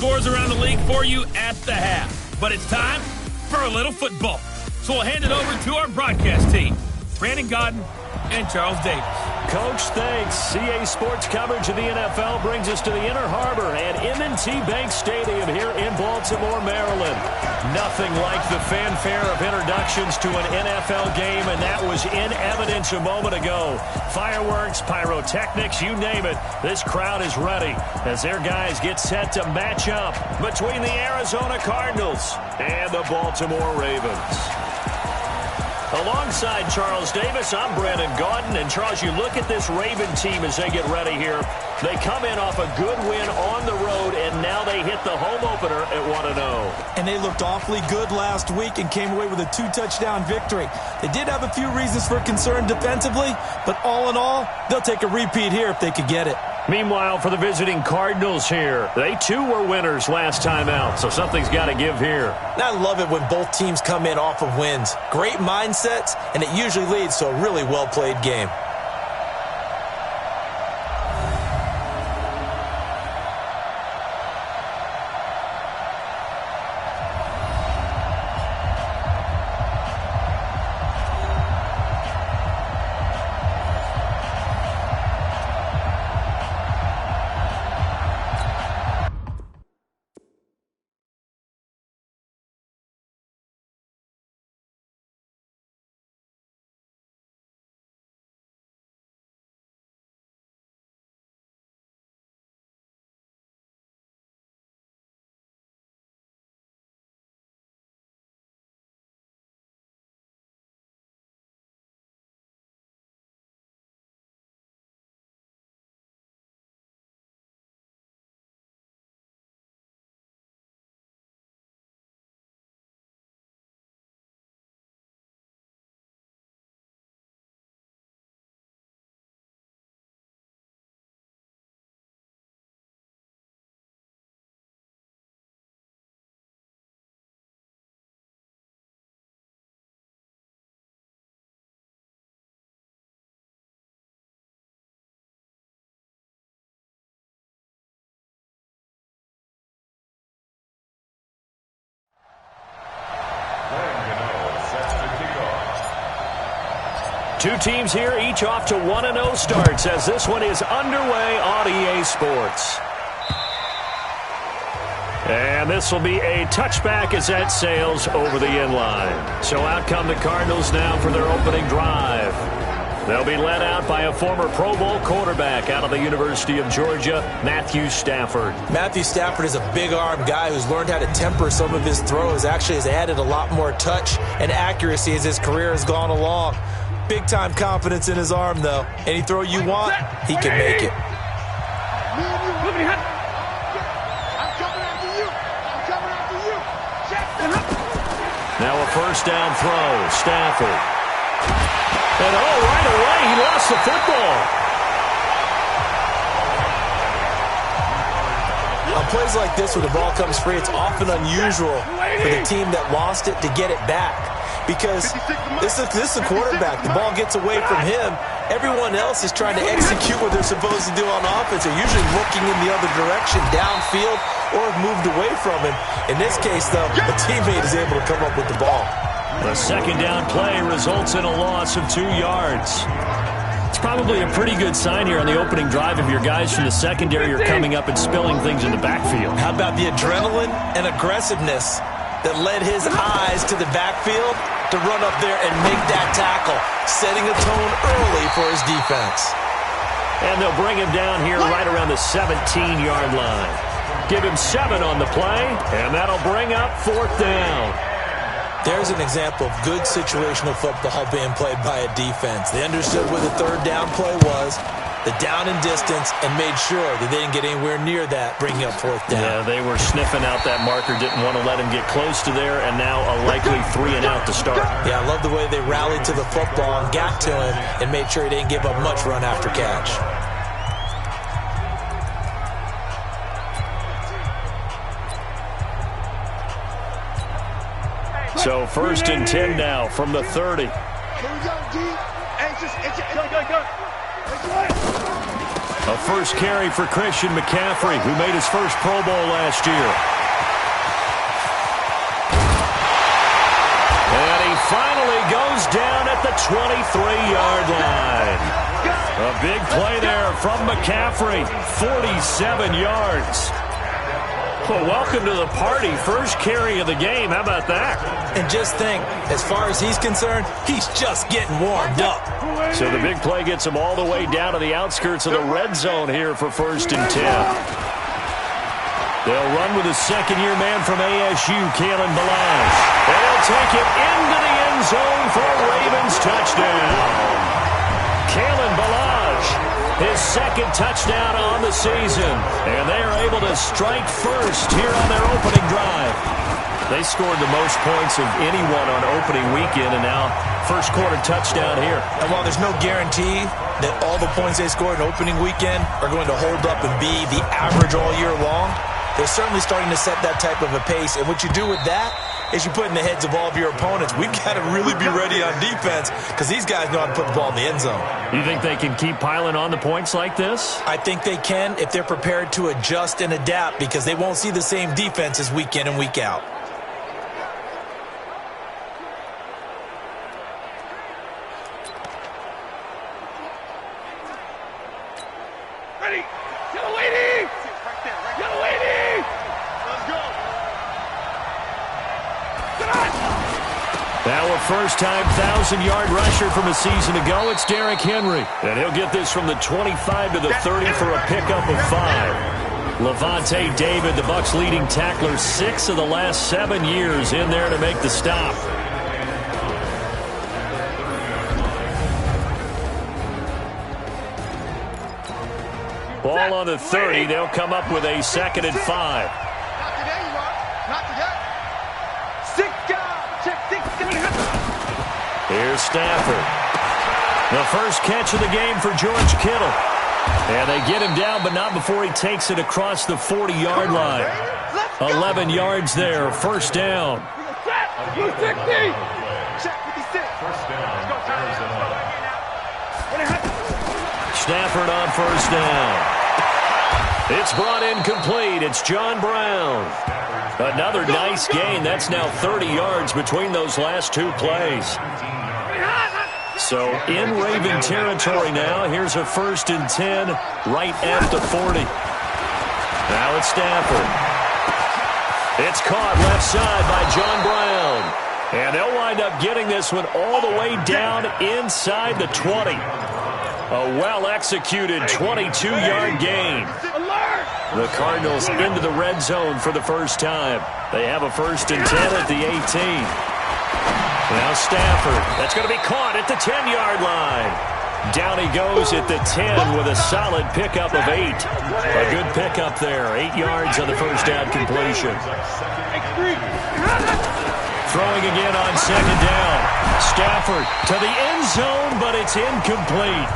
scores around the league for you at the half. But it's time for a little football. So we'll hand it over to our broadcast team, Brandon Godden and Charles Davis. Coach, thanks. CA Sports coverage of the NFL brings us to the Inner Harbor at M&T Bank Stadium here in Baltimore, Maryland. Nothing like the fanfare of introductions to an NFL game, and that was in evidence a moment ago. Fireworks, pyrotechnics, you name it. This crowd is ready as their guys get set to match up between the Arizona Cardinals and the Baltimore Ravens. Alongside Charles Davis, I'm Brandon Gaudin. And, Charles, you look at this Raven team as they get ready here. They come in off a good win on the road, and now they hit the home opener at 1-0. And they looked awfully good last week and came away with a 2-touchdown victory. They did have a few reasons for concern defensively, but all in all, they'll take a repeat here if they could get it. Meanwhile, for the visiting Cardinals here, they too were winners last time out, so something's got to give here. And I love it when both teams come in off of wins. Great mindsets, and it usually leads to a really well-played game. Two teams here, each off to 1-0 starts as this one is underway on EA Sports. And this will be a touchback as that sails over the end line. So out come the Cardinals now for their opening drive. They'll be led out by a former Pro Bowl quarterback out of the University of Georgia, Matthew Stafford. Matthew Stafford is a big-arm guy who's learned how to temper some of his throws. Actually has added a lot more touch and accuracy as his career has gone along. Big-time confidence in his arm, though. Any throw you want, he can make it. Now a first down throw, Stafford. And right away, he lost the football. On plays like this where the ball comes free, it's often unusual for the team that lost it to get it back. Because this is a quarterback. The ball gets away from him. Everyone else is trying to execute what they're supposed to do on offense. They're usually looking in the other direction, downfield, or have moved away from him. In this case, though, the teammate is able to come up with the ball. The second down play results in a loss of 2 yards. It's probably a pretty good sign here on the opening drive if your guys from the secondary are coming up and spilling things in the backfield. How about the adrenaline and aggressiveness that led his eyes to the backfield to run up there and make that tackle, setting a tone early for his defense. And they'll bring him down here right around the 17-yard line. Give him 7 on the play, and that'll bring up 4th down. There's an example of good situational football being played by a defense. They understood where the third down play was, the down and distance, and made sure that they didn't get anywhere near that, bringing up 4th down. Yeah, they were sniffing out that marker, didn't want to let him get close to there, and now a likely 3-and-out to start. Yeah, I love the way they rallied to the football and got to him and made sure he didn't give up much run after catch. So 1st and 10 now from the 30. Here we go, D. Anxious. Go. A first carry for Christian McCaffrey, who made his first Pro Bowl last year. And he finally goes down at the 23-yard line. A big play there from McCaffrey, 47 yards. Well, welcome to the party. First carry of the game. How about that? And just think, as far as he's concerned, he's just getting warmed up. So the big play gets him all the way down to the outskirts of the red zone here for 1st and 10. They'll run with a second-year man from ASU, Kalen Balazs. And he'll take it into the end zone for a Ravens touchdown. Kalen Balazs, his second touchdown on the season. And they are able to strike first here on their opening drive. They scored the most points of anyone on opening weekend, and now first quarter touchdown here. And while there's no guarantee that all the points they scored in opening weekend are going to hold up and be the average all year long, they're certainly starting to set that type of a pace. And what you do with that is you put in the heads of all of your opponents, we've got to really be ready on defense because these guys know how to put the ball in the end zone. You think they can keep piling on the points like this? I think they can if they're prepared to adjust and adapt, because they won't see the same defenses week in and week out. Ready. Yellow lady. Yellow lady. Let's go. Now a first-time 1,000-yard rusher from a season ago, it's Derrick Henry. And he'll get this from the 25 to the 30 for a pickup of 5. Levante David, the Bucs' leading tackler, 6 of the last 7 years in there to make the stop. Ball on the 30. They'll come up with a 2nd and 5. Not today, you are. Not today. Check 6. Here's Stafford. The first catch of the game for George Kittle. And they get him down, but not before he takes it across the 40-yard line. 11 yards there, first down. Check 56. First down. Let's go, Stafford on first down. It's brought in complete. It's John Brown. Another nice gain. That's now 30 yards between those last 2 plays. So in Raven territory now. Here's a 1st and 10 right at the 40. Now it's Stafford. It's caught left side by John Brown. And they'll wind up getting this one all the way down inside the 20. A well-executed 22-yard gain. The Cardinals into the red zone for the first time. They have a 1st and 10 at the 18. Now Stafford. That's going to be caught at the 10-yard line. Down he goes at the 10 with a solid pickup of 8. A good pickup there. 8 yards on the first down completion. Throwing again on 2nd down. Stafford to the end zone, but it's incomplete.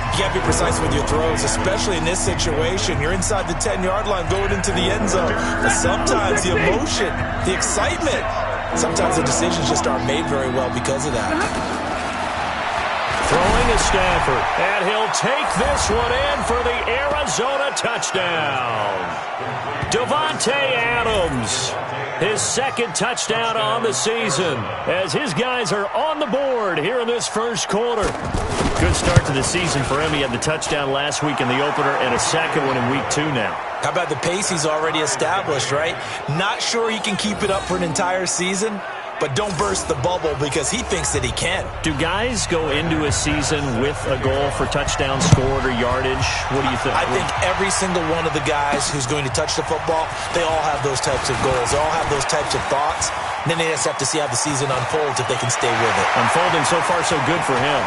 You can't be precise with your throws, especially in this situation. You're inside the 10-yard line going into the end zone. But sometimes the emotion, the excitement, sometimes the decisions just aren't made very well because of that. Throwing is Stafford, and he'll take this one in for the Arizona touchdown. Davante Adams, his 2nd touchdown on the season, as his guys are on the board here in this first quarter. Good start to the season for him. He had the touchdown last week in the opener and a second one in week 2 now. How about the pace he's already established, right? Not sure he can keep it up for an entire season, but don't burst the bubble because he thinks that he can. Do guys go into a season with a goal for touchdowns scored or yardage? What do you think? I think every single one of the guys who's going to touch the football, they all have those types of goals. They all have those types of thoughts. And then they just have to see how the season unfolds if they can stay with it. Unfolding so far so good for him.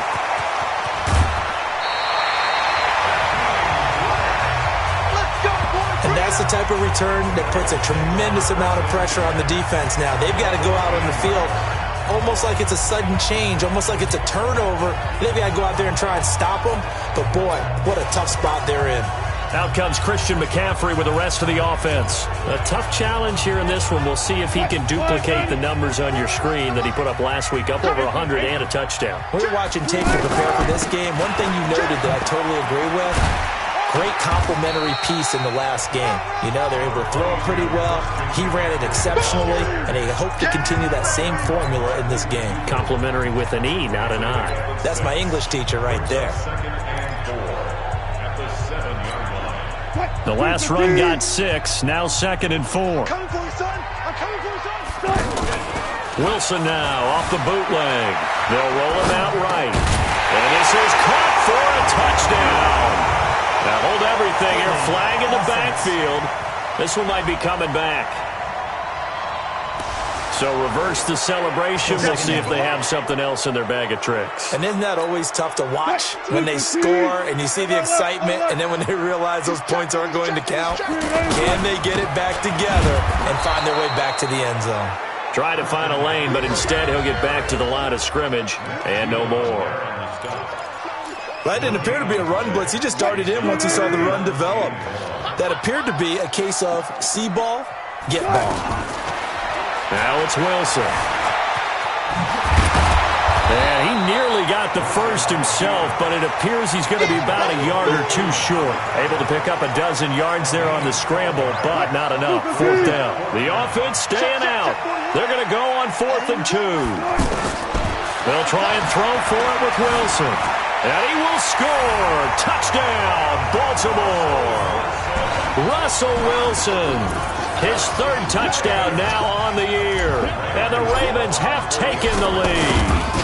And that's the type of return that puts a tremendous amount of pressure on the defense now. They've got to go out on the field almost like it's a sudden change, almost like it's a turnover. They've got to go out there and try and stop them. But, boy, what a tough spot they're in. Out comes Christian McCaffrey with the rest of the offense. A tough challenge here in this one. We'll see if he can duplicate the numbers on your screen that he put up last week, up over 100 and a touchdown. We were watching tape to prepare for this game. One thing you noted that I totally agree with, great complementary piece in the last game. You know, they're able to throw it pretty well. He ran it exceptionally, and they hope to continue that same formula in this game. Complimentary with an E, not an I. That's my English teacher right there. The last run got 6, now 2nd and 4. I'm coming for you, son. I'm coming for you, son. Wilson now off the bootleg. They'll roll him out right. And this is caught for a touchdown. Now hold everything here. Flag in the backfield. This one might be coming back. So reverse the celebration. We'll see if they have something else in their bag of tricks. And isn't that always tough to watch when they score and you see the excitement, and then when they realize those points aren't going to count? Can they get it back together and find their way back to the end zone? Try to find a lane, but instead he'll get back to the line of scrimmage and no more. That didn't appear to be a run blitz. He just darted in once he saw the run develop. That appeared to be a case of see ball, get ball. Now it's Wilson. And he nearly got the first himself, but it appears he's going to be about a yard or two short. Able to pick up a dozen yards there on the scramble, but not enough. 4th down. The offense staying out. They're going to go on 4th and 2. They'll try and throw for it with Wilson. And he will score. Touchdown, Baltimore. Russell Wilson. His 3rd touchdown now on the year. And the Ravens have taken the lead.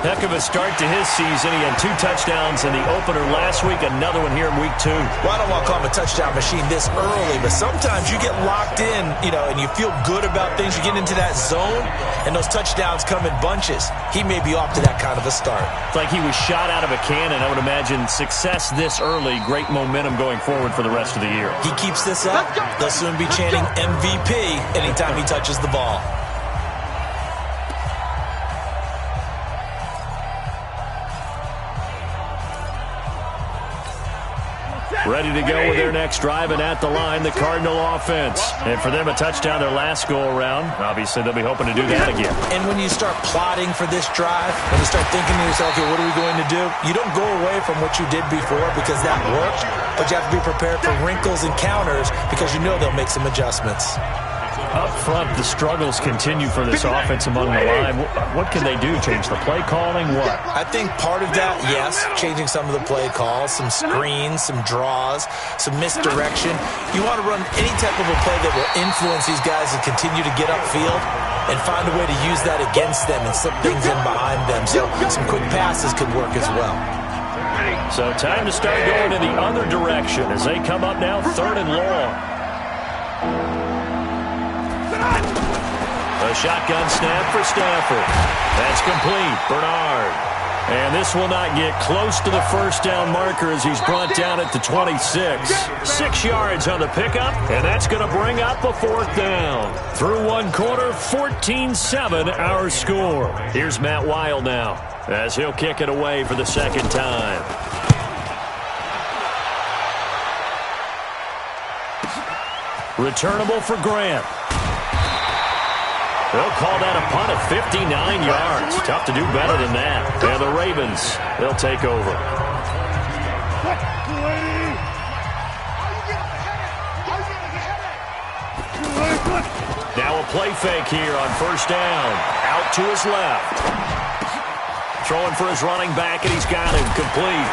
Heck of a start to his season. He had 2 touchdowns in the opener last week, another one here in week 2. Well, I don't want to call him a touchdown machine this early, but sometimes you get locked in, and you feel good about things. You get into that zone, and those touchdowns come in bunches. He may be off to that kind of a start. It's like he was shot out of a cannon. I would imagine success this early, great momentum going forward for the rest of the year. He keeps this up, they'll soon be chanting MVP anytime he touches the ball. Ready to go with their next drive, and at the line, the Cardinal offense. And for them, a touchdown their last go-around. Obviously, they'll be hoping to do that again. And when you start plotting for this drive, when you start thinking to yourself, okay, what are we going to do? You don't go away from what you did before because that worked, but you have to be prepared for wrinkles and counters because you know they'll make some adjustments. Up front, the struggles continue for this offense among the line. What can they do? Change the play calling? What? I think part of that, yes, changing some of the play calls, some screens, some draws, some misdirection. You want to run any type of a play that will influence these guys to continue to get upfield and find a way to use that against them and slip things in behind them. So some quick passes could work as well. So time to start going in the other direction as they come up now 3rd and long. A shotgun snap for Stafford. That's complete. Bernard. And this will not get close to the first down marker as he's brought down at the 26. 6 yards on the pickup, and that's going to bring up a 4th down. Through 1 quarter, 14-7 our score. Here's Matt Weil now as he'll kick it away for the 2nd time. Returnable for Grant. They'll call that a punt of 59 yards. Tough to do better than that. And the Ravens, they'll take over. Now a play fake here on 1st down. Out to his left. Throwing for his running back, and he's got him complete.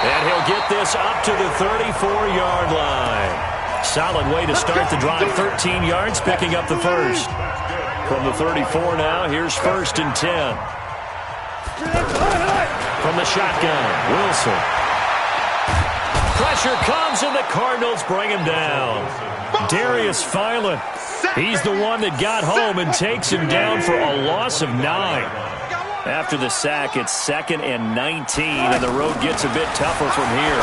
And he'll get this up to the 34-yard line. Solid way to start the drive. 13 yards, picking up the first. From the 34 now, here's 1st and 10. From the shotgun, Wilson. Pressure comes, and the Cardinals bring him down. Darius Philon, he's the one that got home and takes him down for a loss of 9. After the sack, it's 2nd and 19, and the road gets a bit tougher from here.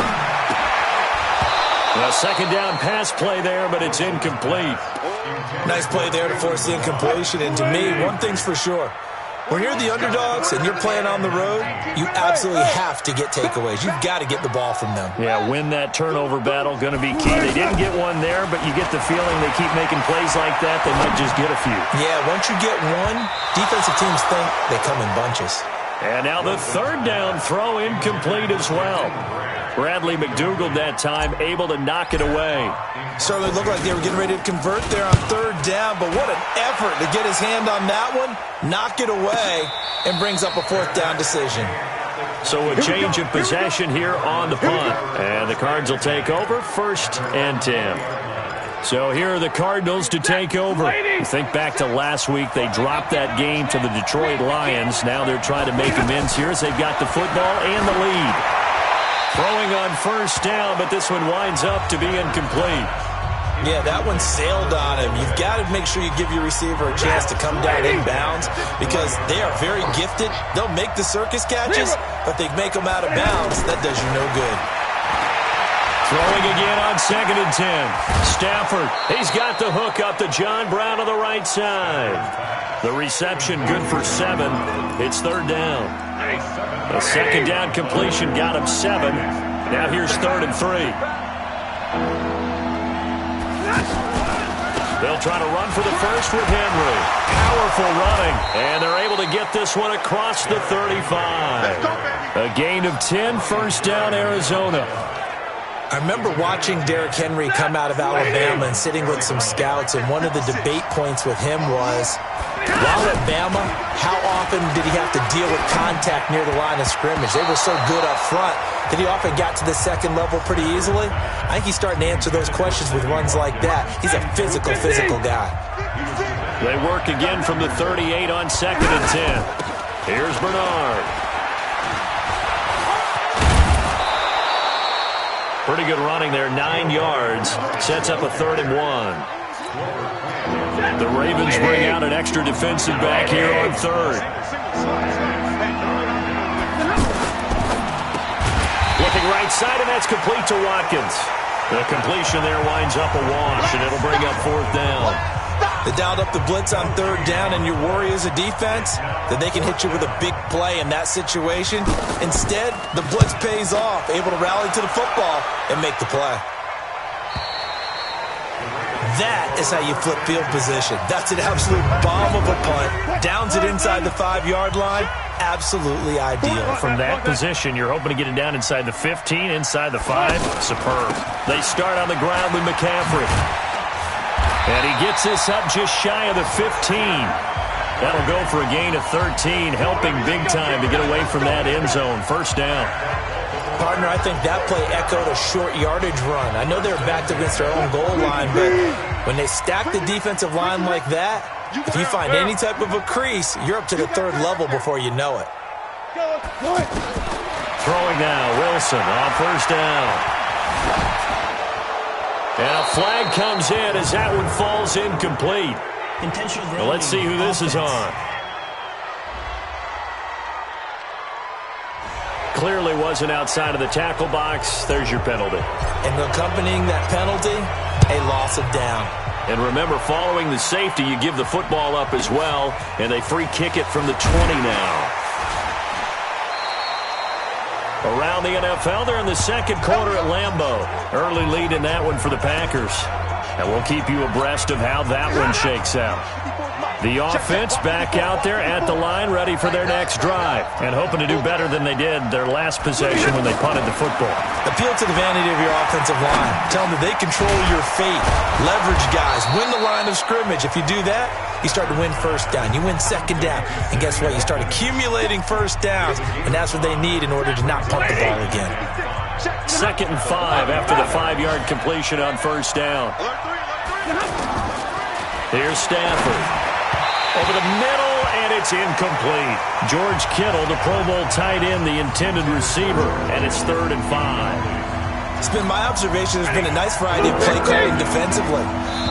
A 2nd down pass play there, but it's incomplete. Nice play there to force the incompletion. And to me, one thing's for sure. When you're the underdogs and you're playing on the road, you absolutely have to get takeaways. You've got to get the ball from them. Yeah, win that turnover battle, going to be key. They didn't get one there, but you get the feeling they keep making plays like that, they might just get a few. Yeah, once you get one, defensive teams think they come in bunches. And now the third down throw incomplete as well. Bradley McDougald that time able to knock it away. Certainly looked like they were getting ready to convert there on third down, but what an effort to get his hand on that one, knock it away, and brings up a fourth down decision. So a change of possession here on the punt. And the Cards will take over 1st and 10. So here are the Cardinals to take over. You think back to last week, they dropped that game to the Detroit Lions. Now they're trying to make amends here as they've got the football and the lead. Throwing on first down, but this one winds up to be incomplete. Yeah, that one sailed on him. You've got to make sure you give your receiver a chance to come down inbounds because they are very gifted. They'll make the circus catches, but they make them out of bounds. That does you no good. Throwing again on 2nd and 10. Stafford, he's got the hook up to John Brown on the right side. The reception good for 7. It's 3rd down. The 2nd down completion got him 7. Now here's 3rd and 3. They'll try to run for the first with Henry. Powerful running, and they're able to get this one across the 35. A gain of 10, 1st down, Arizona. I remember watching Derrick Henry come out of Alabama and sitting with some scouts, and one of the debate points with him was, while at Bama, how often did he have to deal with contact near the line of scrimmage? They were so good up front that he often got to the second level pretty easily. I think he's starting to answer those questions with runs like that. He's a physical guy. They work again from the 38 on 2nd and 10. Here's Bernard. Pretty good running there, 9 yards. Sets up a 3rd and 1. The Ravens bring out an extra defensive back here on 3rd. Looking right side, and that's complete to Watkins. The completion there winds up a wash, and it'll bring up 4th down. They dialed up the blitz on 3rd down, and your worry as a defense that they can hit you with a big play in that situation. Instead, the blitz pays off, able to rally to the football and make the play. That is how you flip field position. That's an absolute bomb of a punt. Downs it inside the 5-yard line. Absolutely ideal. From that position, you're hoping to get it down inside the 15, inside the 5. Superb. They start on the ground with McCaffrey. And he gets this up just shy of the 15. That'll go for a gain of 13, helping big time to get away from that end zone. 1st down. Partner, I think that play echoed a short yardage run. I know they're backed against their own goal line, but when they stack the defensive line like that, if you find any type of a crease, you're up to the 3rd level before you know it. Throwing now, Wilson on 1st down. And a flag comes in as that one falls incomplete. Well, let's see who this is on. Clearly wasn't outside of the tackle box. There's your penalty. And accompanying that penalty, a loss of down. And remember, following the safety, you give the football up as well, and they free kick it from the 20 now. Around the NFL, they're in the 2nd quarter at Lambeau. Early lead in that one for the Packers. And we'll keep you abreast of how that one shakes out. The offense back out there at the line, ready for their next drive, and hoping to do better than they did their last possession when they punted the football. Appeal to the vanity of your offensive line. Tell them that they control your fate. Leverage guys. Win the line of scrimmage. If you do that, you start to win 1st down. You win 2nd down. And guess what? You start accumulating 1st downs, and that's what they need in order to not punt the ball again. 2nd and 5 after the 5-yard completion on 1st down. Here's Stafford. Over the middle, and it's incomplete. George Kittle, the Pro Bowl tight end, the intended receiver, and it's 3rd and 5. It's been my observation there's been a nice variety of play calling defensively.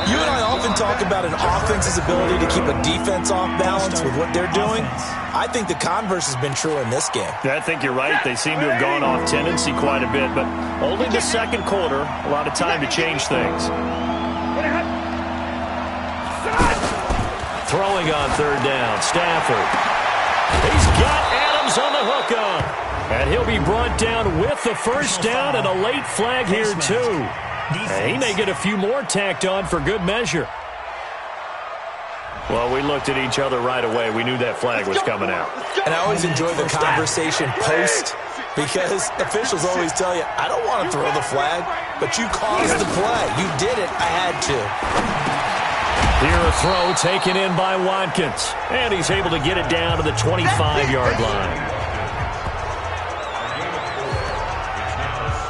You and I often talk about an offense's ability to keep a defense off balance with what they're doing. I think the converse has been true in this game. Yeah, I think you're right. They seem to have gone off tendency quite a bit, but only the 2nd quarter, a lot of time to change things. Throwing on 3rd down, Stafford. He's got Adams on the hook up. And he'll be brought down with the first down and a late flag here, too. And he may get a few more tacked on for good measure. Well, we looked at each other right away. We knew that flag was coming out. And I always enjoy the conversation post, because officials always tell you, I don't want to throw the flag, but you caused the play. You did it. I had to. Here a throw taken in by Watkins. And he's able to get it down to the 25-yard line.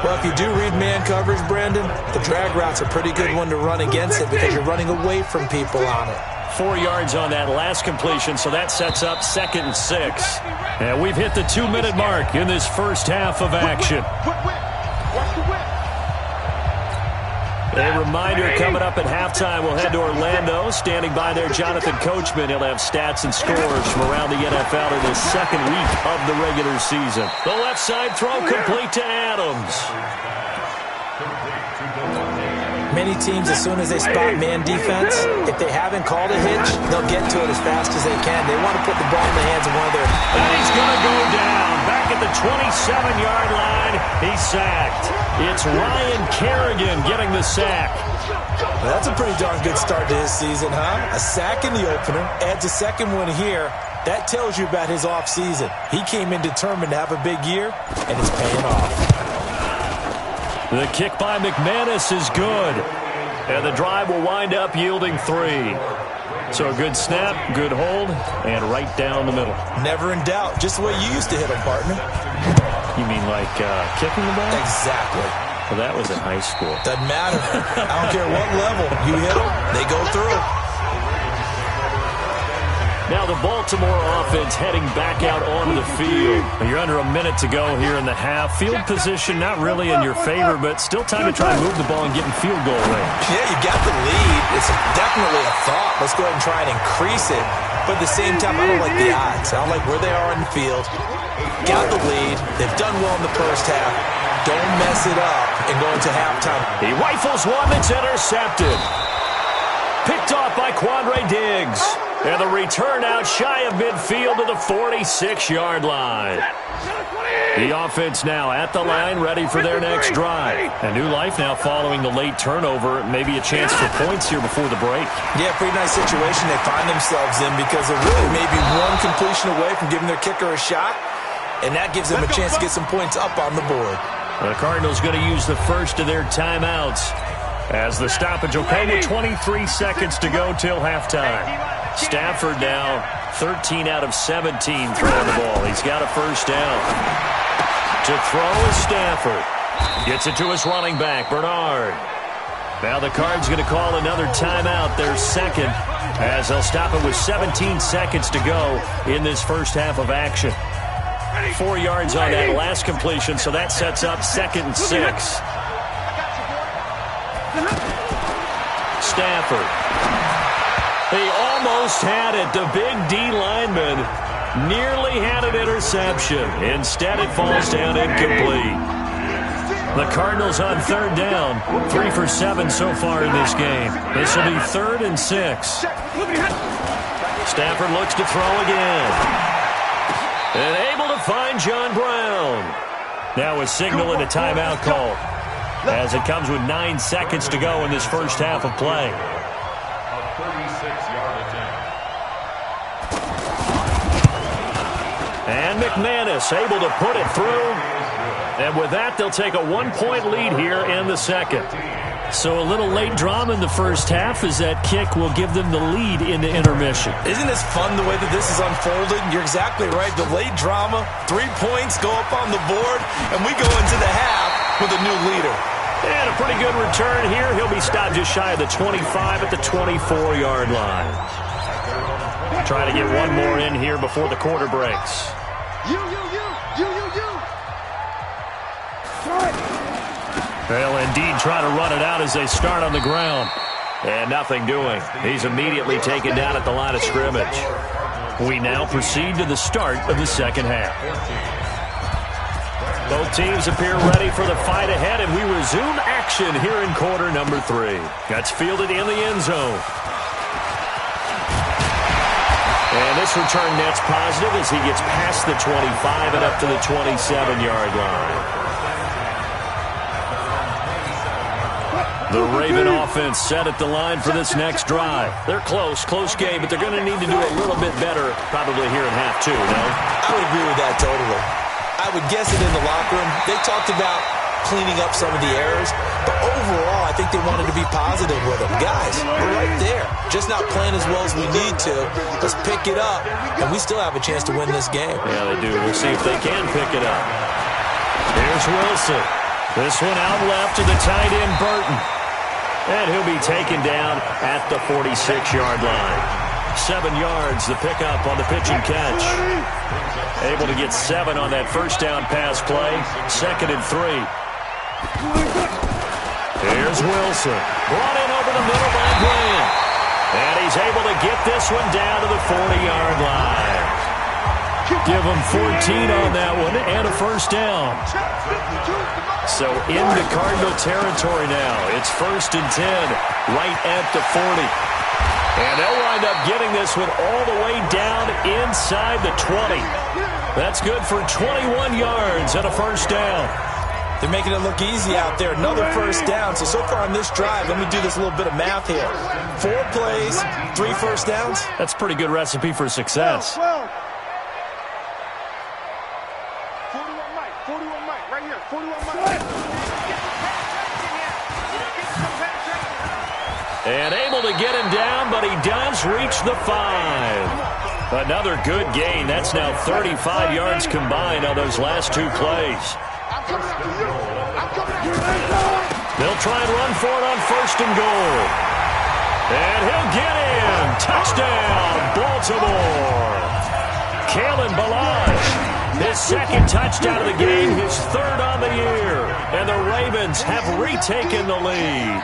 Well, if you do read man coverage, Brandon, the drag route's a pretty good one to run against it because you're running away from people on it. 4 yards on that last completion, so that sets up 2nd and 6. And we've hit the 2-minute mark in this first half of action. A reminder coming up at halftime, we'll head to Orlando. Standing by there, Jonathan Coachman. He'll have stats and scores from around the NFL in the second week of the regular season. The left side throw complete to Adams. Many teams, as soon as they spot man defense, if they haven't called a hitch, they'll get to it as fast as they can. They want to put the ball in the hands of one of their... And he's going to go down. Back at the 27-yard line, he's sacked. It's Ryan Kerrigan getting the sack. Well, that's a pretty darn good start to his season, huh? A sack in the opener, adds a second one here. That tells you about his offseason. He came in determined to have a big year, and it's paying off. The kick by McManus is good. And the drive will wind up yielding 3. So a good snap, good hold, and right down the middle. Never in doubt. Just the way you used to hit them, partner. You mean like kicking the ball? Exactly. Well, that was in high school. Doesn't matter. I don't care what level. You hit them, they go through. Now the Baltimore offense heading back out onto the field. You're under a minute to go here in the half. Field position not really in your favor, but still time to try and move the ball and get in field goal range. Yeah, you got the lead. It's definitely a thought. Let's go ahead and try and increase it. But at the same time, I don't like the odds. I don't like where they are in the field. Got the lead. They've done well in the first half. Don't mess it up and go into halftime. He rifles one that's intercepted. Picked off by Quandre Diggs. And the return out shy of midfield to the 46-yard line. The offense now at the line, ready for their next drive. A new life now following the late turnover. Maybe a chance for points here before the break. Yeah, pretty nice situation they find themselves in because they're really maybe one completion away from giving their kicker a shot. And that gives them a chance to get some points up on the board. The Cardinals going to use the first of their timeouts as the stoppage will come with 23 seconds to go till halftime. Stafford now 13 out of 17 throwing the ball. He's got a first down. To throw is Stafford. Gets it to his running back, Bernard. Now the Cards going to call another timeout, their second, as they'll stop it with 17 seconds to go in this first half of action. 4 yards on that last completion, so that sets up 2nd and 6. Stafford. He almost had it. The big D lineman nearly had an interception. Instead, it falls down incomplete. The Cardinals on 3rd down. 3 for 7 so far in this game. This will be 3rd and 6. Stafford looks to throw again. And able to find John Brown. Now a signal and a timeout call, as it comes with 9 seconds to go in this first half of play. And McManus able to put it through. And with that, they'll take a 1-point lead here in the second. So a little late drama in the first half as that kick will give them the lead into intermission. Isn't this fun the way that this is unfolding? You're exactly right. The late drama, 3 points go up on the board, and we go into the half with a new leader. And a pretty good return here. He'll be stopped just shy of the 25 at the 24-yard line. Trying to get one more in here before the quarter breaks. They'll indeed try to run it out as they start on the ground. And nothing doing. He's immediately taken down at the line of scrimmage. We now proceed to the start of the second half. Both teams appear ready for the fight ahead, and we resume action here in quarter number 3. That's fielded in the end zone. And this return net's positive as he gets past the 25 and up to the 27-yard line. The Raven offense set at the line for this next drive. They're close game, but they're going to need to do a little bit better probably here in half two, no? I would agree with that totally. I would guess it in the locker room. They talked about cleaning up some of the errors, but overall, I think they wanted to be positive with them. Guys, we're right there. Just not playing as well as we need to. Let's pick it up, and we still have a chance to win this game. Yeah, they do. We'll see if they can pick it up. Here's Wilson. This one out left to the tight end, Burton. And he'll be taken down at the 46-yard line. 7 yards, the pickup on the pitch and catch. Able to get 7 on that first down pass play. 2nd and 3. Here's Wilson. Brought in over the middle by Graham. And he's able to get this one down to the 40-yard line. Give him 14 on that one and a first down. So into Cardinal territory now. It's 1st and 10 right at the 40. And they'll wind up getting this one all the way down inside the 20. That's good for 21 yards and a first down. They're making it look easy out there. Another first down. So far on this drive, let me do this little bit of math here. 4 plays, 3 first downs. That's a pretty good recipe for success. 41 Mike, right here. 41 Mike. And able to get him down, but he does reach the 5. Another good gain. That's now 35 yards combined on those last 2 plays. They'll try and run for it on 1st and goal. And he'll get in. Touchdown, Baltimore. Kalen Ballage. His 2nd touchdown of the game, his 3rd on the year. And the Ravens have retaken the lead.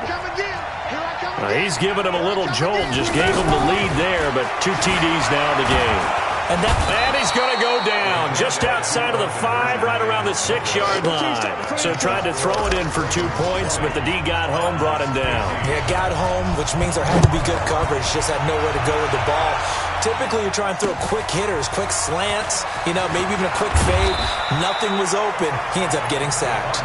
He's given him a little jolt, just gave him the lead there, but 2 TDs now in the game. And he's going to go down just outside of the 5, right around the 6-yard line. So tried to throw it in for 2 points, but the D got home, brought him down. Yeah, got home, which means there had to be good coverage. Just had nowhere to go with the ball. Typically, you're trying to throw quick hitters, quick slants, maybe even a quick fade. Nothing was open. He ends up getting sacked.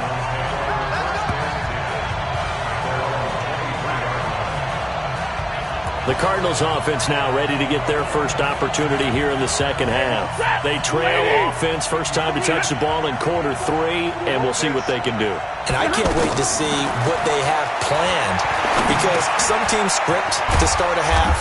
The Cardinals offense now ready to get their first opportunity here in the second half. They trail offense, first time to touch the ball in quarter 3, and we'll see what they can do. And I can't wait to see what they have planned, because some teams script to start a half.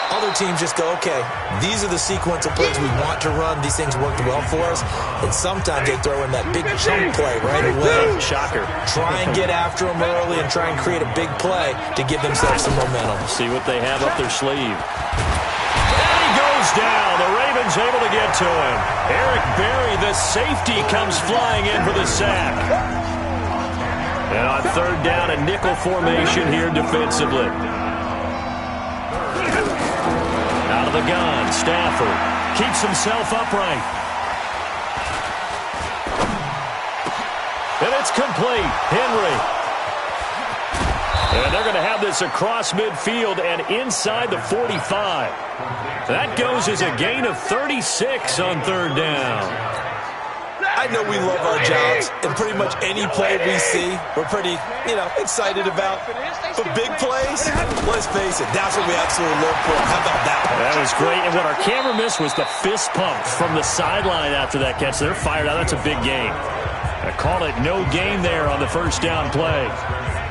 Other teams just go, okay, these are the sequence of plays we want to run. These things worked well for us. And sometimes they throw in that big chunk play right away. Shocker. Try and get after them early and try and create a big play to give themselves some momentum. See what they have up their sleeve. And he goes down. The Ravens able to get to him. Eric Berry, the safety, comes flying in for the sack. And on 3rd down, a nickel formation here defensively. Out of the gun, Stafford keeps himself upright. And it's complete. Henry. And they're going to have this across midfield and inside the 45. That goes as a gain of 36 on 3rd down. I know we love our jobs, and pretty much any play we see, we're pretty, excited about. But big plays, let's face it, that's what we absolutely live for. How about that one? That was great, and what our camera missed was the fist pump from the sideline after that catch. They're fired out. That's a big gain. I call it no gain there on the first down play.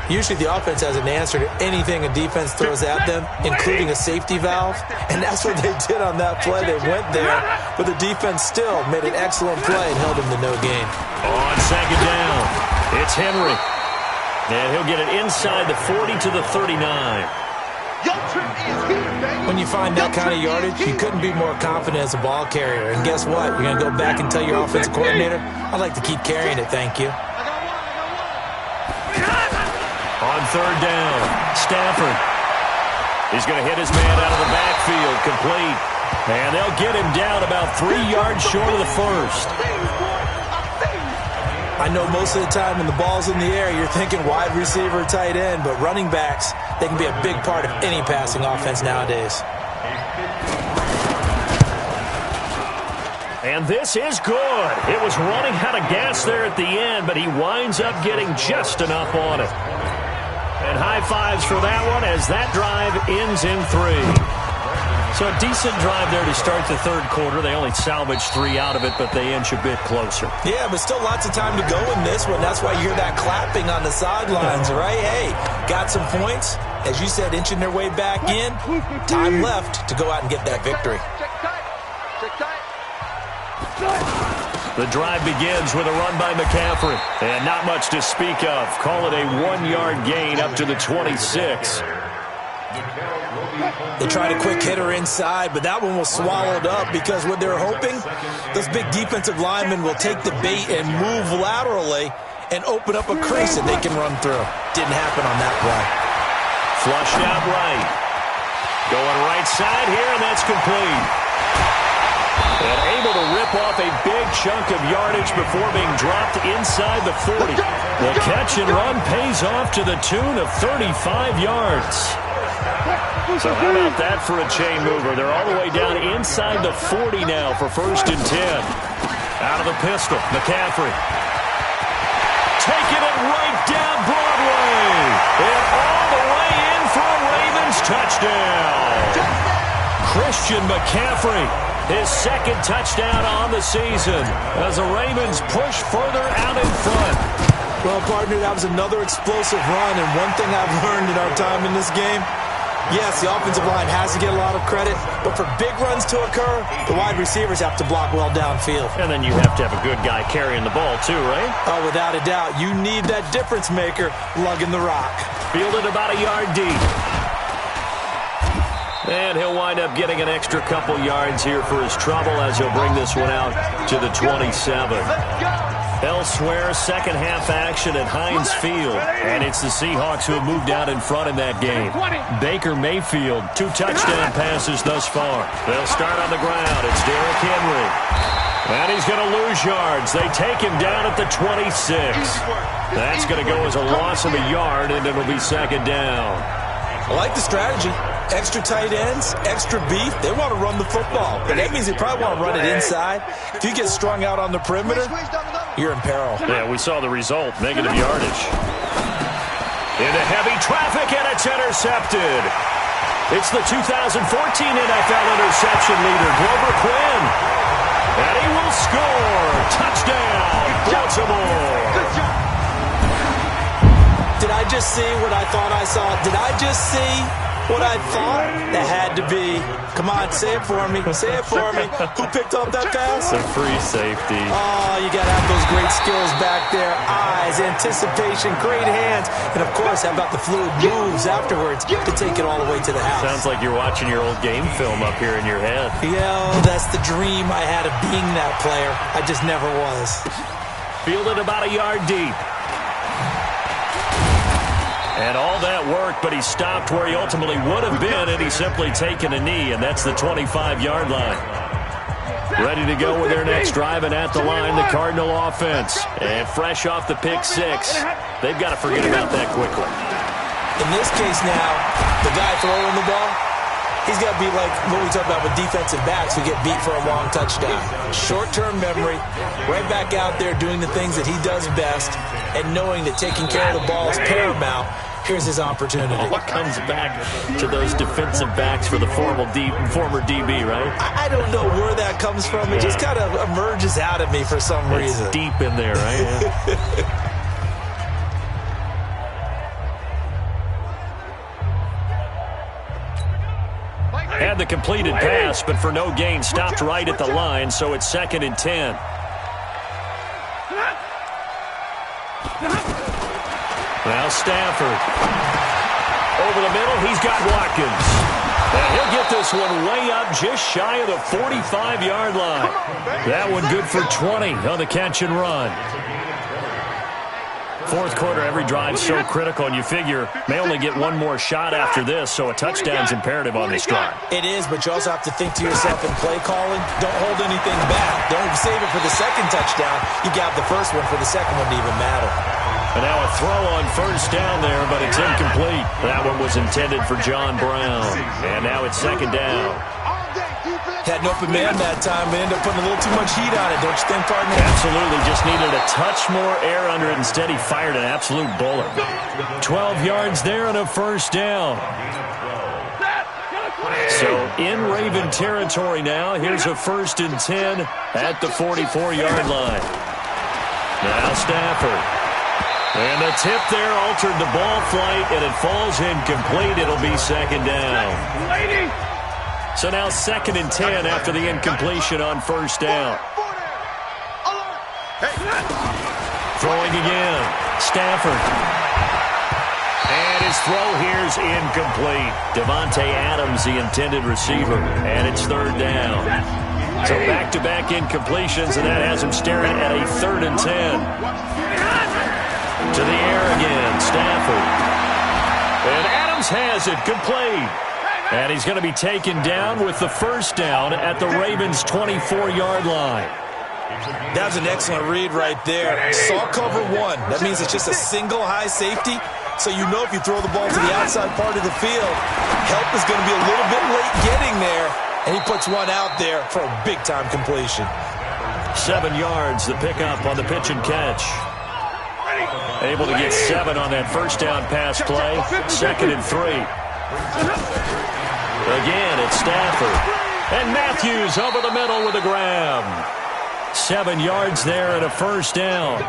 Usually the offense has an answer to anything a defense throws at them, including a safety valve. And that's what they did on that play. They went there, but the defense still made an excellent play and held them to no gain. On 2nd down, it's Henry. And he'll get it inside the 40 to the 39. When you find that kind of yardage, you couldn't be more confident as a ball carrier. And guess what? You're going to go back and tell your offensive coordinator, I'd like to keep carrying it, thank you. On 3rd down, Stafford. He's going to hit his man out of the backfield, complete. And they'll get him down about 3 yards short of the first. I know most of the time when the ball's in the air, you're thinking wide receiver, tight end, but running backs, they can be a big part of any passing offense nowadays. And this is good. It was running out of gas there at the end, but he winds up getting just enough on it. And high fives for that one as that drive ends in 3. So a decent drive there to start the third quarter. They only salvaged 3 out of it, but they inch a bit closer. Yeah, but still lots of time to go in this one. That's why you hear that clapping on the sidelines, right? Hey, got some points. As you said, inching their way back in. Time left to go out and get that victory. The drive begins with a run by McCaffrey. And not much to speak of. Call it a 1-yard gain up to the 26. They tried a quick hitter inside, but that one was swallowed up because what they're hoping, those big defensive linemen will take the bait and move laterally and open up a crease that they can run through. Didn't happen on that play. Flushed out right. Going right side here, and that's complete. And able to rip off a big chunk of yardage before being dropped inside the 40. The catch and run pays off to the tune of 35 yards. So how about that for a chain mover? They're all the way down inside the 40 now for 1st and 10. Out of the pistol, McCaffrey. Taking it right down Broadway. And all the way in for a Ravens touchdown. Christian McCaffrey, his 2nd touchdown on the season as the Ravens push further out in front. Well, partner, that was another explosive run, and one thing I've learned in our time in this game, yes, the offensive line has to get a lot of credit, but for big runs to occur, the wide receivers have to block well downfield. And then you have to have a good guy carrying the ball too, right? Oh, without a doubt. You need that difference maker lugging the rock. Fielded about a yard deep. And he'll wind up getting an extra couple yards here for his trouble as he'll bring this one out to the 27. Elsewhere, second half action at Heinz Field. And it's the Seahawks who have moved out in front in that game. Baker Mayfield, 2 touchdown passes thus far. They'll start on the ground. It's Derrick Henry. And he's going to lose yards. They take him down at the 26. That's going to go as a loss of a yard, and it'll be 2nd down. I like the strategy. Extra tight ends, extra beef. They want to run the football. But that means they probably want to run it inside. If you get strung out on the perimeter, you're in peril. Yeah, we saw the result. Negative yardage. Into heavy traffic, and it's intercepted. It's the 2014 NFL interception leader, Glover Quinn. And he will score. Touchdown, Baltimore. Did I just see what I thought I saw? Did I just see what I thought? That had to be. Come on, say it for me. Say it for me. Who picked up that pass? The free safety. Oh, you got to have those great skills back there. Eyes, anticipation, great hands. And, of course, how about the fluid moves afterwards to take it all the way to the house? Sounds like you're watching your old game film up here in your head. Yeah, that's the dream I had of being that player. I just never was. Fielded about a yard deep. And all that work, but he stopped where he ultimately would have been, and he's simply taken a knee, and that's the 25-yard line. Ready to go with their next drive, and at the line, the Cardinal offense. And fresh off the pick 6, they've got to forget about that quickly. In this case now, the guy throwing the ball, he's got to be like what we talk about with defensive backs who get beat for a long touchdown. Short-term memory, right back out there doing the things that he does best, and knowing that taking care of the ball is paramount. Here's his opportunity. All comes back to those defensive backs for the former DB, right? I don't know where that comes from. It just kind of emerges out of me for some reason. It's deep in there, right? Yeah. Had the completed pass, but for no gain, stopped right at the line, so it's 2nd and 10. Now Stafford. Over the middle, he's got Watkins. And he'll get this one way up just shy of the 45-yard line. That one good for 20 on the catch and run. Fourth quarter, every drive's so critical, and you figure may only get one more shot after this, so a touchdown's imperative on this drive. It is, but you also have to think to yourself in play calling, don't hold anything back. Don't save it for the second touchdown. You got the first one for the second one to even matter. And now a throw on first down there, but it's incomplete. That one was intended for John Brown. And now it's 2nd down. Had an open man that time, but ended up putting a little too much heat on it, don't you think, partner? Absolutely. Just needed a touch more air under it. Instead, he fired an absolute bullet. 12 yards there and a first down. So in Raven territory now. Here's a 1st and 10 at the 44-yard line. Now Stafford. And the tip there altered the ball flight, and it falls incomplete. It'll be 2nd down. So now 2nd and 10 after the incompletion on 1st down. Throwing again. Stafford. And his throw here's incomplete. Devontae Adams, the intended receiver. And it's 3rd down. So back-to-back incompletions, and that has him staring at a 3rd and 10. To the air again, Stafford. And Adams has it, complete. And he's going to be taken down with the 1st down at the Ravens' 24-yard line. That was an excellent read right there. Saw cover 1. That means it's just a single high safety. So you know if you throw the ball to the outside part of the field, help is going to be a little bit late getting there. And he puts one out there for a big-time completion. 7 yards, the pickup on the pitch and catch. Able to get 7 on that 1st down pass play. 2nd and 3. Again, it's Stafford. And Matthews over the middle with a grab. 7 yards there and a 1st down.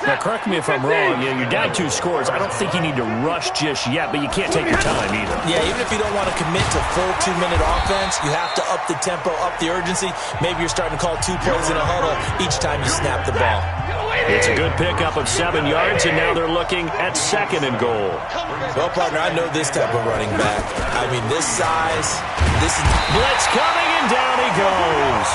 Now, correct me if I'm wrong. You're down 2 scores. I don't think you need to rush just yet, but you can't take your time either. Yeah, even if you don't want to commit to full 2-minute offense, you have to up the tempo, up the urgency. Maybe you're starting to call 2 plays in a huddle each time you snap the ball. It's a good pickup of 7 yards, and now they're looking at 2nd and goal. Well, partner, I know this type of running back. I mean, this size, this is... Blitz coming, and down he goes.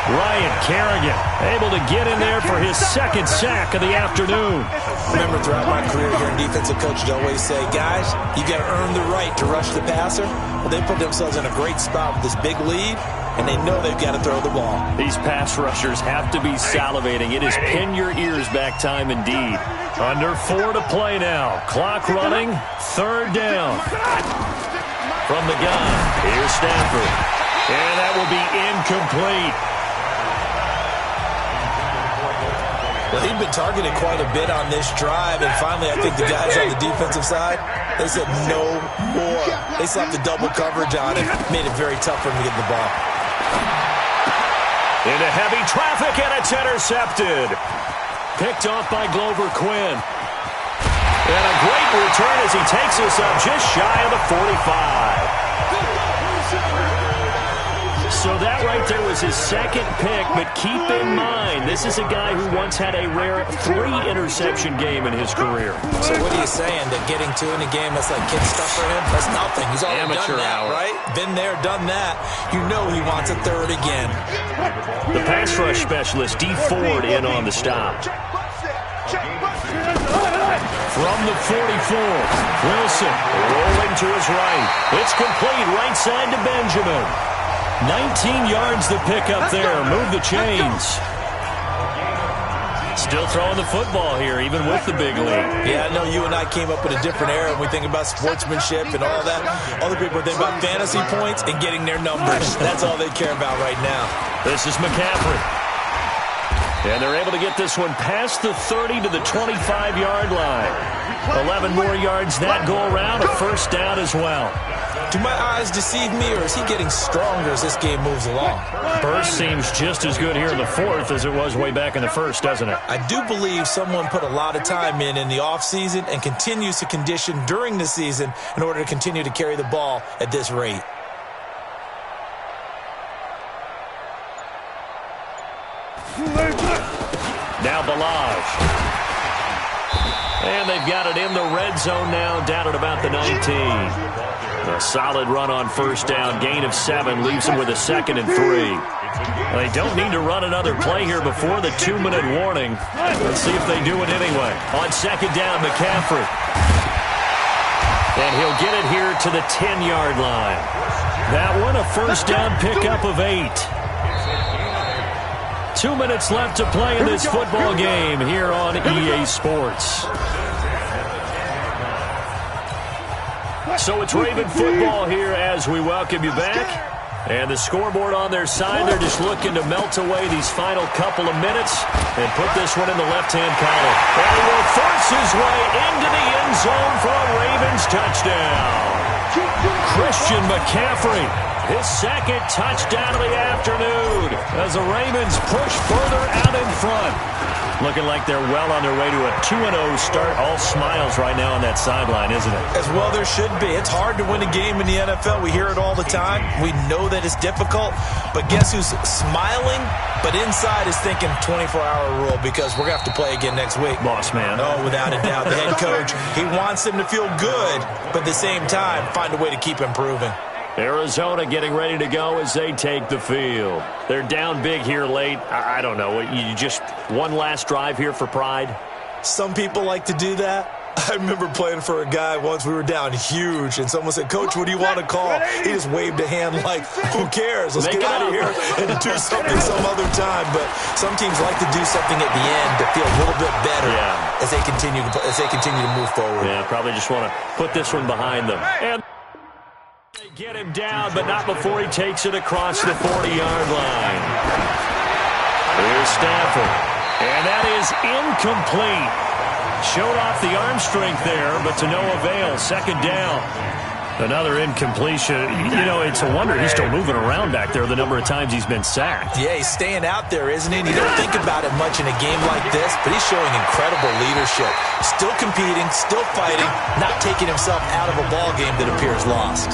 Ryan Kerrigan able to get in there for his 2nd sack of the afternoon. Remember, throughout my career here in defensive coaches always say, guys, you got to earn the right to rush the passer. Well, they put themselves in a great spot with this big lead, and they know they've got to throw the ball. These pass rushers have to be salivating. It is pin your ears back time indeed. Under 4 to play now. Clock running. 3rd down. From the gun, here's Stafford. And that will be incomplete. Well, he'd been targeted quite a bit on this drive, and finally I think the guys on the defensive side, they said no more. They slapped the double coverage on him, made it very tough for him to get the ball. Into heavy traffic, and it's intercepted. Picked off by Glover Quinn. And a great return as he takes us up just shy of the 45. So that right there was his 2nd pick, but keep in mind, this is a guy who once had a rare 3-interception game in his career. So what are you saying, that getting 2 in a game, that's like kid stuff for him? That's nothing. He's already Amateur done that, hour. right? Been there, done that. You know he wants a 3rd again. The pass rush specialist, D. Ford, in on the stop. From the 44, Wilson rolling to his right. It's complete right side to Benjamin. 19 yards to pick up there. Move the chains. Still throwing the football here, even with the big lead. Yeah, I know you and I came up with a different era when we think about sportsmanship and all that. Other people think about fantasy points and getting their numbers. That's all they care about right now. This is McCaffrey. And they're able to get this one past the 30 to the 25-yard line. 11 more yards that go around, a 1st down as well. Do my eyes deceive me, or is he getting stronger as this game moves along? Burst seems just as good here in the 4th as it was way back in the 1st, doesn't it? I do believe someone put a lot of time in the offseason and continues to condition during the season in order to continue to carry the ball at this rate. Now Balaj. And they've got it in the red zone now, down at about the 19. A solid run on 1st down, gain of 7, leaves them with a 2nd and 3. They don't need to run another play here before the 2-minute warning. Let's see if they do it anyway. On 2nd down, McCaffrey. And he'll get it here to the 10-yard line. That one, a 1st down pickup of 8. 2 minutes left to play in this football game here on EA Sports. So it's Raven football here as we welcome you back. And the scoreboard on their side, they're just looking to melt away these final couple of minutes and put this one in the left-hand column. And he will force his way into the end zone for a Ravens touchdown. Christian McCaffrey, his second touchdown of the afternoon as the Ravens push further out in front. Looking like they're well on their way to a 2-0 start. All smiles right now on that sideline, isn't it? As well there should be. It's hard to win a game in the NFL. We hear it all the time. We know that it's difficult. But guess who's smiling, but inside is thinking 24-hour rule because we're going to have to play again next week. Boss man. Oh, without a doubt. The head coach, he wants them to feel good, but at the same time, find a way to keep improving. Arizona getting ready to go as they take the field. They're down big here late. I don't know. You just one last drive here for pride? Some people like to do that. I remember playing for a guy once. We were down huge, and someone said, "Coach, what do you want to call?" He just waved a hand like, who cares? Let's get out of here and do something some other time. But some teams like to do something at the end to feel a little bit better as they continue to move forward. Yeah, probably just want to put this one behind them. And they get him down, but not before he takes it across the 40-yard line. Here's Stafford. And that is incomplete. Showed off the arm strength there, but to no avail. Second down. Another incompletion. You know, it's a wonder he's still moving around back there the number of times he's been sacked. Yeah, he's staying out there, isn't he? You don't think about it much in a game like this, but he's showing incredible leadership. Still competing, still fighting, not taking himself out of a ball game that appears lost.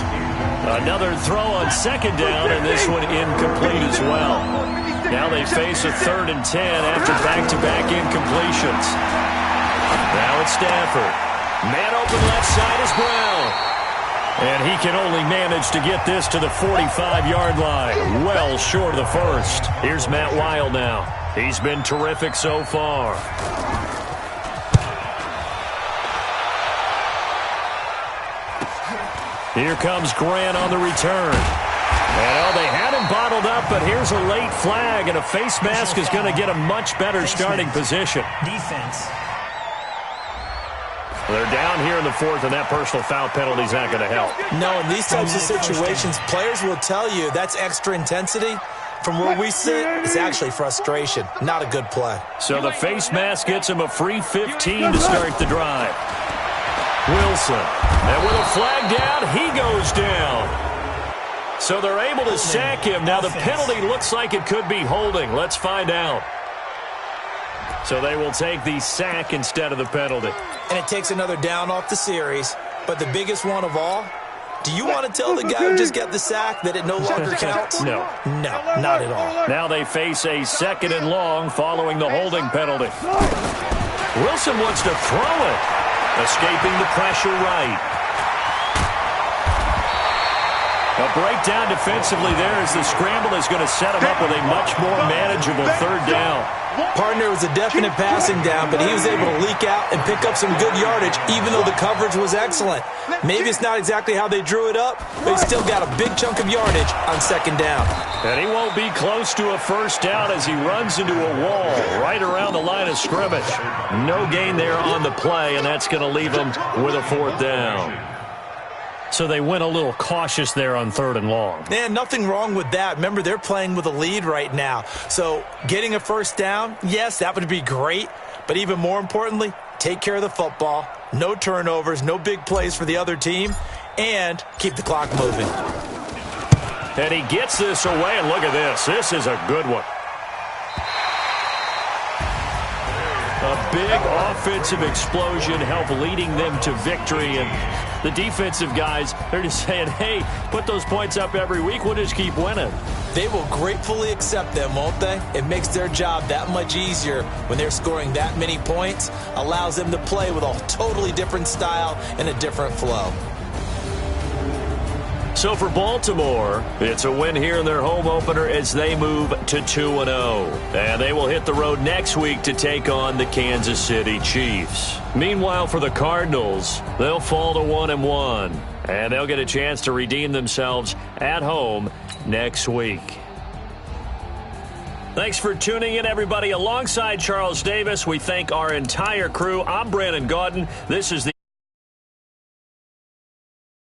Another throw on second down, and this one incomplete as well. Now they face a 3rd and 10 after back-to-back incompletions. Now it's Stafford. Man open left side is Brown. And he can only manage to get this to the 45-yard line. Well short of the first. Here's Matt Wild now. He's been terrific so far. Here comes Grant on the return. And they had him bottled up, but here's a late flag, and a face mask is going to get a much better starting position. Defense. They're down here in the 4th, and that personal foul penalty is not going to help. No, in these types of situations, players will tell you that's extra intensity. From where we sit, it's actually frustration. Not a good play. So the face mask gets him a free 15 to start the drive. Wilson. And with a flag down, he goes down. So they're able to sack him. Now the penalty looks like it could be holding. Let's find out. So they will take the sack instead of the penalty. And it takes another down off the series. But the biggest one of all, do you want to tell the guy who just got the sack that it no longer counts? No. No, not at all. Now they face a 2nd and long following the holding penalty. Wilson wants to throw it. Escaping the pressure right. A breakdown defensively there as the scramble is going to set him up with a much more manageable 3rd down. Partner was a definite passing down, but he was able to leak out and pick up some good yardage, even though the coverage was excellent. Maybe it's not exactly how they drew it up, but he still got a big chunk of yardage on 2nd down. And he won't be close to a 1st down as he runs into a wall right around the line of scrimmage. No gain there on the play, and that's going to leave him with a 4th down. So they went a little cautious there on 3rd and long. Man, nothing wrong with that. Remember, they're playing with a lead right now. So getting a 1st down, yes, that would be great. But even more importantly, take care of the football. No turnovers, no big plays for the other team, and keep the clock moving. And he gets this away, and look at this. This is a good one. A big offensive explosion helped leading them to victory. And the defensive guys, they're just saying, hey, put those points up every week. We'll just keep winning. They will gratefully accept them, won't they? It makes their job that much easier when they're scoring that many points. Allows them to play with a totally different style and a different flow. So for Baltimore, it's a win here in their home opener as they move to 2-0. And they will hit the road next week to take on the Kansas City Chiefs. Meanwhile, for the Cardinals, they'll fall to 1-1. And they'll get a chance to redeem themselves at home next week. Thanks for tuning in, everybody. Alongside Charles Davis, we thank our entire crew. I'm Brandon Gaudin. This is the